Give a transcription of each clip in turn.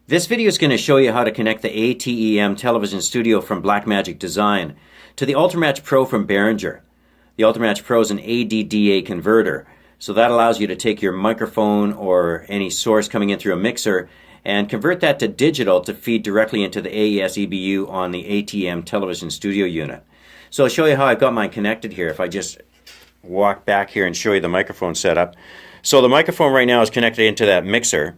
This video is going to show you how to connect the ATEM Television Studio from BlackMagic Design to the Ultramatch Pro from Behringer. The Ultramatch Pro is an ADDA converter, so that allows you to take your microphone or any source coming in through a mixer and convert that to digital to feed directly into the AES EBU on the ATEM Television Studio unit. So I'll show you how I've got mine connected here. If I just walk back here and show you the microphone setup. So the microphone right now is connected into that mixer.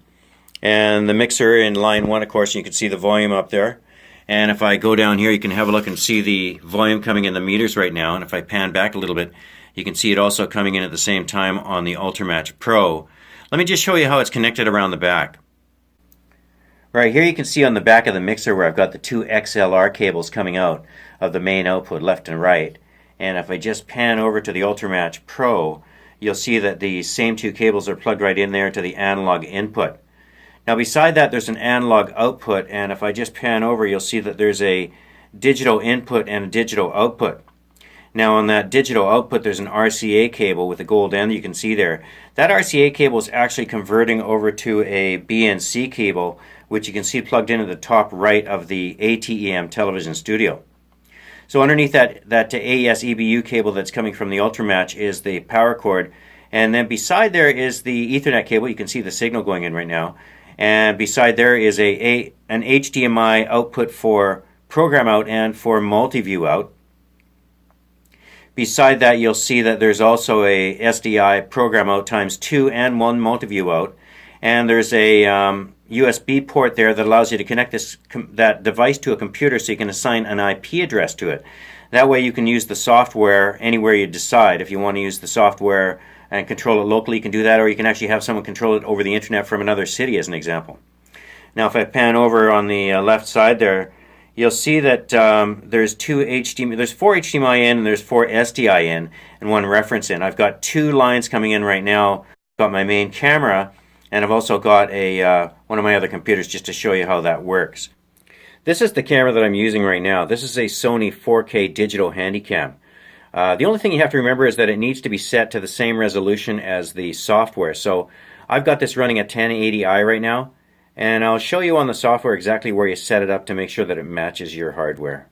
And the mixer in line 1, of course, you can see the volume up there. And if I go down here, you can have a look and see the volume coming in the meters right now. And if I pan back a little bit, you can see it also coming in at the same time on the Ultramatch Pro. Let me just show you how it's connected around the back. Right here you can see on the back of the mixer where I've got the two XLR cables coming out of the main output, left and right. And if I just pan over to the Ultramatch Pro, you'll see that the same two cables are plugged right in there to the analog input. Now beside that there's an analog output, and if I just pan over you'll see that there's a digital input and a digital output. Now on that digital output there's an RCA cable with a gold end you can see there. That RCA cable is actually converting over to a BNC cable, which you can see plugged in at the top right of the ATEM Television Studio. So underneath that AES EBU cable that's coming from the Ultramatch is the power cord, and then beside there is the Ethernet cable. You can see the signal going in right now. And beside there is an HDMI output for program out and for multi-view out. Beside that you'll see that there's also a SDI program out times 2 and 1 multi-view out. And there's a USB port there that allows you to connect that device to a computer so you can assign an IP address to it. That way you can use the software anywhere you decide. If you want to use the software and control it locally, you can do that, or you can actually have someone control it over the internet from another city as an example. Now if I pan over on the left side there, you'll see that there's 4 HDMI in and there's 4 SDI in and 1 reference in. I've got 2 lines coming in right now. I've got my main camera, and I've also got one of my other computers just to show you how that works. This is the camera that I'm using right now. This is a Sony 4K digital handycam. The only thing you have to remember is that it needs to be set to the same resolution as the software. So I've got this running at 1080i right now, and I'll show you on the software exactly where you set it up to make sure that it matches your hardware.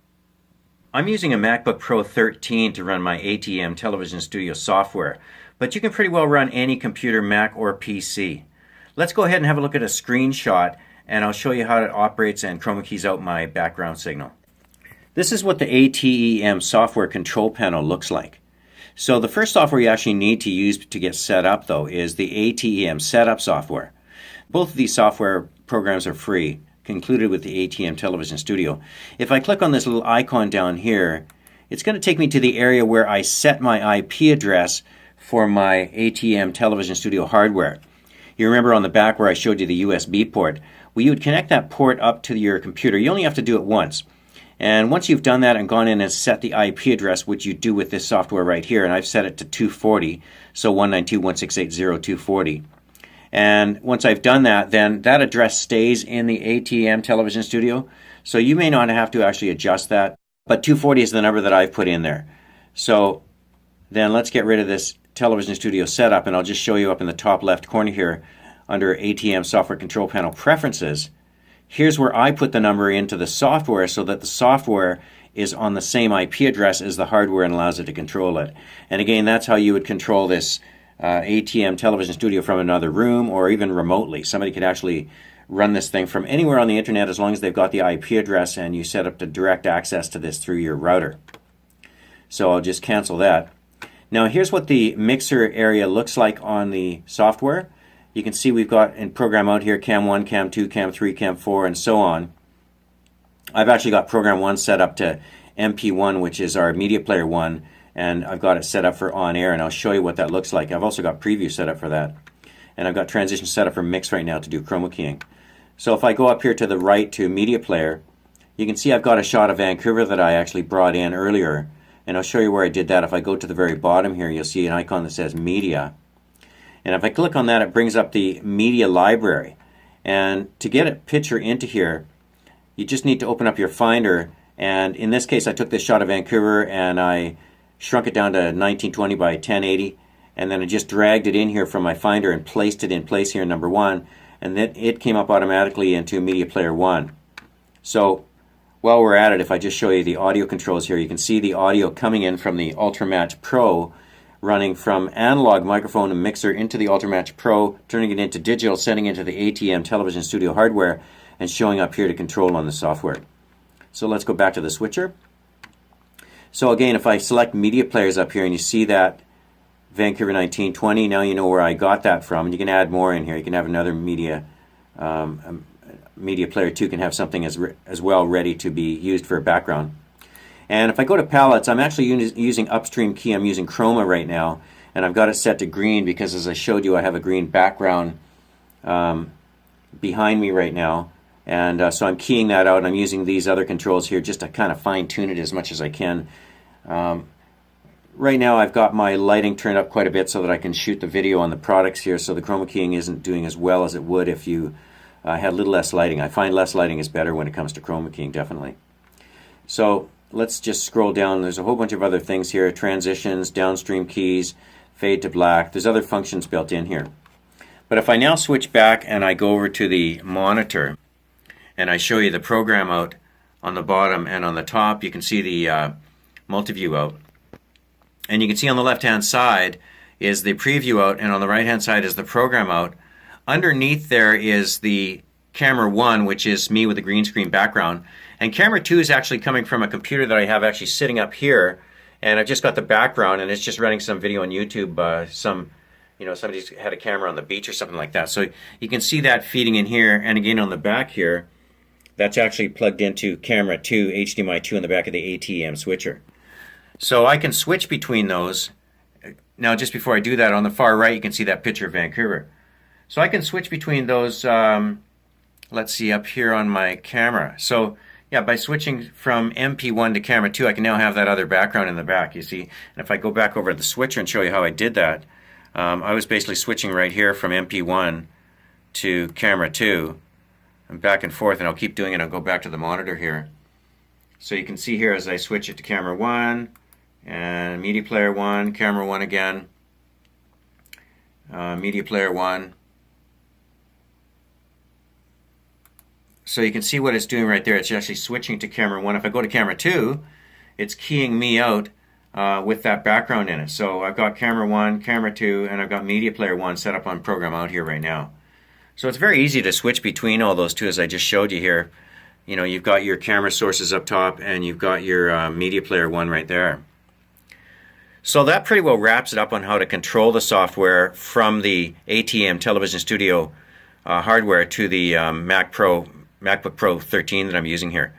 I'm using a MacBook Pro 13 to run my ATEM Television Studio software, but you can pretty well run any computer, Mac or PC. Let's go ahead and have a look at a screenshot, and I'll show you how it operates and chroma keys out my background signal. This is what the ATEM software control panel looks like. So the first software you actually need to use to get set up though is the ATEM setup software. Both of these software programs are free, included with the ATEM Television Studio. If I click on this little icon down here, it's going to take me to the area where I set my IP address for my ATEM Television Studio hardware. You remember on the back where I showed you the USB port? Well, you would connect that port up to your computer. You only have to do it once. And once you've done that and gone in and set the IP address, which you do with this software right here, and I've set it to 240, so 192.168.0.240. And once I've done that, then that address stays in the ATEM Television Studio. So you may not have to actually adjust that, but 240 is the number that I've put in there. So then let's get rid of this Television Studio setup, and I'll just show you up in the top left corner here under ATEM Software Control Panel Preferences. Here's where I put the number into the software so that the software is on the same IP address as the hardware and allows it to control it. And again, that's how you would control this ATEM Television Studio from another room or even remotely. Somebody could actually run this thing from anywhere on the internet as long as they've got the IP address and you set up the direct access to this through your router. So I'll just cancel that. Now here's what the mixer area looks like on the software. You can see we've got in program out here cam 1, cam 2, cam 3, cam 4, and so on. I've actually got program 1 set up to MP1, which is our media player 1, and I've got it set up for on air, and I'll show you what that looks like. I've also got preview set up for that. And I've got transition set up for mix right now to do chroma keying. So if I go up here to the right to media player, you can see I've got a shot of Vancouver that I actually brought in earlier, and I'll show you where I did that. If I go to the very bottom here, you'll see an icon that says media. And if I click on that, it brings up the media library. And to get a picture into here, you just need to open up your Finder. And in this case, I took this shot of Vancouver and I shrunk it down to 1920 by 1080. And then I just dragged it in here from my Finder and placed it in place here in number 1. and then it came up automatically into Media Player 1. So while we're at it, if I just show you the audio controls here, you can see the audio coming in from the Ultramatch Pro, running from analog microphone and mixer into the Ultramatch Pro, turning it into digital, sending it into the ATEM Television Studio hardware, and showing up here to control on the software. So let's go back to the switcher. So again, if I select media players up here and you see that Vancouver 1920, now you know where I got that from. And you can add more in here. You can have another media player 2 can have something as well ready to be used for a background. And if I go to palettes, I'm actually using upstream key. I'm using chroma right now, and I've got it set to green because, as I showed you, I have a green background behind me right now. And so I'm keying that out, and I'm using these other controls here just to kind of fine-tune it as much as I can. Right now I've got my lighting turned up quite a bit so that I can shoot the video on the products here, so the chroma keying isn't doing as well as it would if you had a little less lighting. I find less lighting is better when it comes to chroma keying, definitely. So let's just scroll down. There's a whole bunch of other things here: transitions, downstream keys, fade to black. There's other functions built in here. But if I now switch back and I go over to the monitor and I show you the program out on the bottom and on the top, you can see the multi-view out. And you can see on the left-hand side is the preview out, and on the right-hand side is the program out. Underneath there is the camera 1, which is me with a green screen background. And camera 2 is actually coming from a computer that I have actually sitting up here. And I've just got the background, and it's just running some video on YouTube. Somebody's had a camera on the beach or something like that. So you can see that feeding in here. And again, on the back here, that's actually plugged into camera 2, HDMI 2 in the back of the ATEM switcher. So I can switch between those. Now, just before I do that, on the far right, you can see that picture of Vancouver. So I can switch between those, let's see, up here on my camera. So yeah, by switching from MP1 to camera 2, I can now have that other background in the back, you see. And if I go back over to the switcher and show you how I did that, I was basically switching right here from MP1 to camera 2, and back and forth, and I'll keep doing it. I'll go back to the monitor here. So you can see here as I switch it to camera 1, and media player 1, camera 1 again, media player 1. So you can see what it's doing right there. It's actually switching to camera 1. If I go to camera 2, it's keying me out with that background in it. So I've got camera 1, camera 2, and I've got media player 1 set up on program out here right now. So it's very easy to switch between all those two, as I just showed you here. You know, you've got your camera sources up top, and you've got your media player 1 right there. So that pretty well wraps it up on how to control the software from the ATEM Television Studio hardware to the MacBook Pro 13 that I'm using here.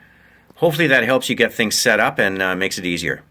Hopefully that helps you get things set up and makes it easier.